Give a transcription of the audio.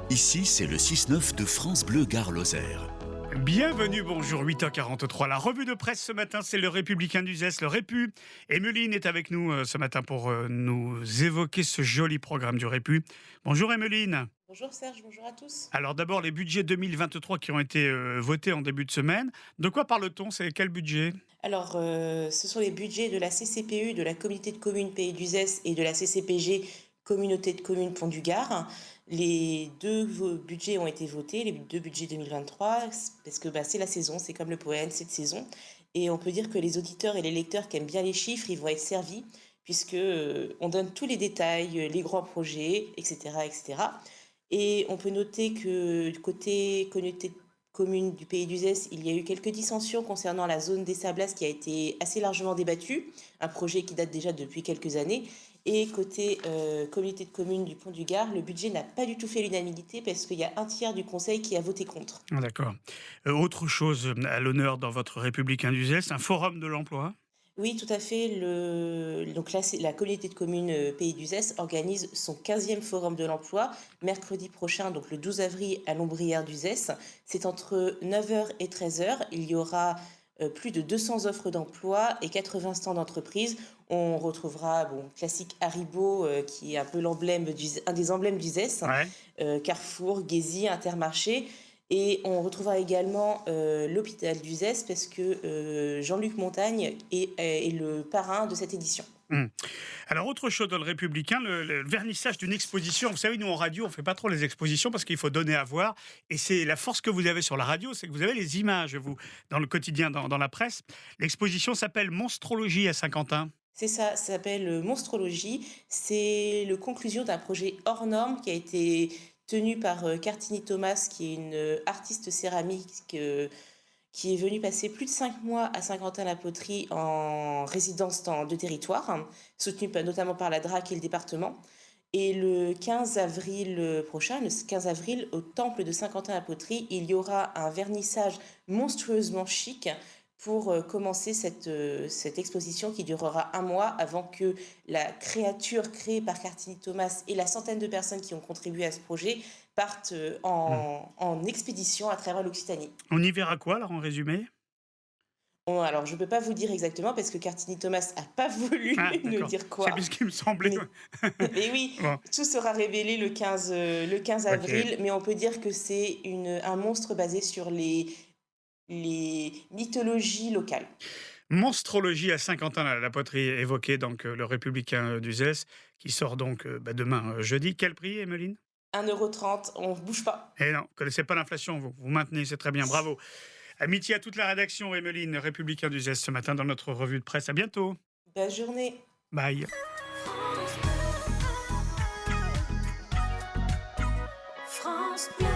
Ici, c'est le 6-9 de France Bleu Gare-Lozère. Bienvenue, bonjour, 8h43. La revue de presse ce matin, c'est le Républicain d'Uzès, le Répu. Emeline est avec nous ce matin pour nous évoquer ce joli programme du Répu. Bonjour Emeline. Bonjour Serge, bonjour à tous. Alors d'abord, les budgets 2023 qui ont été votés en début de semaine. De quoi parle-t-on? C'est quel budget? Alors, ce sont les budgets de la CCPU, de la Communauté de communes Pays d'Uzès et de la CCPG, Communauté de communes Pont du Gard. Les deux budgets ont été votés, les deux budgets 2023, parce que c'est la saison, c'est comme le poème, cette saison. Et on peut dire que les auditeurs et les lecteurs qui aiment bien les chiffres, ils vont être servis, puisque on donne tous les détails, les grands projets, etc., etc. Et on peut noter que du côté communauté de communes du Pays d'Uzès, il y a eu quelques dissensions concernant la zone des Sablas qui a été assez largement débattue, un projet qui date déjà depuis quelques années. Et côté communauté de communes du Pont du Gard, le budget n'a pas du tout fait l'unanimité parce qu'il y a un tiers du conseil qui a voté contre. Ah, d'accord. Autre chose à l'honneur dans votre Républicain d'Uzès, un forum de l'emploi. Oui, tout à fait. Donc là, la communauté de communes Pays d'Uzès organise son 15e forum de l'emploi mercredi prochain, donc le 12 avril à l'Ombrière d'Uzès. C'est entre 9h et 13h. Il y aura plus de 200 offres d'emploi et 80 stands d'entreprise. On retrouvera, classique Haribo, qui est un peu un des emblèmes d'Uzès, Ouais. Carrefour, Guézy, Intermarché. Et on retrouvera également l'hôpital d'Uzès parce que Jean-Luc Montagne est le parrain de cette édition. Alors, autre chose dans le Républicain, le vernissage d'une exposition. Vous savez, nous, en radio, on ne fait pas trop les expositions parce qu'il faut donner à voir. Et c'est la force que vous avez sur la radio, c'est que vous avez les images, vous, dans le quotidien, dans la presse. L'exposition s'appelle Monstrologie à Saint-Quentin. C'est ça, ça s'appelle Monstrologie. C'est la conclusion d'un projet hors norme qui a été tenu par Cartini Thomas, qui est une artiste céramique qui est venue passer plus de 5 mois à Saint-Quentin-la-Poterie en résidence de territoire, soutenue notamment par la DRAC et le département. Et le 15 avril prochain, le 15 avril, au temple de Saint-Quentin-la-Poterie, il y aura un vernissage monstrueusement chic pour commencer cette exposition qui durera un mois avant que la créature créée par Cartini Thomas et la centaine de personnes qui ont contribué à ce projet partent en expédition à travers l'Occitanie. On y verra quoi, alors, en résumé? Bon, alors, je ne peux pas vous dire exactement parce que Cartini Thomas n'a pas voulu nous D'accord. dire quoi. C'est bien ce qui me semblait. Mais oui, Bon. tout sera révélé le 15 avril, mais on peut dire que c'est un monstre basé sur les mythologies locales. Monstrologie à Saint-Quentin-la-Poterie, évoquée donc le Républicain d'Uzès, qui sort donc demain, jeudi. Quel prix, Emeline? 1,30 €, on ne bouge pas. Eh non, vous ne connaissez pas l'inflation, vous maintenez, c'est très bien, bravo. Amitié à toute la rédaction, Emeline, Républicain d'Uzès, ce matin dans notre revue de presse. À bientôt. Bonne journée. Bye. France Bleu.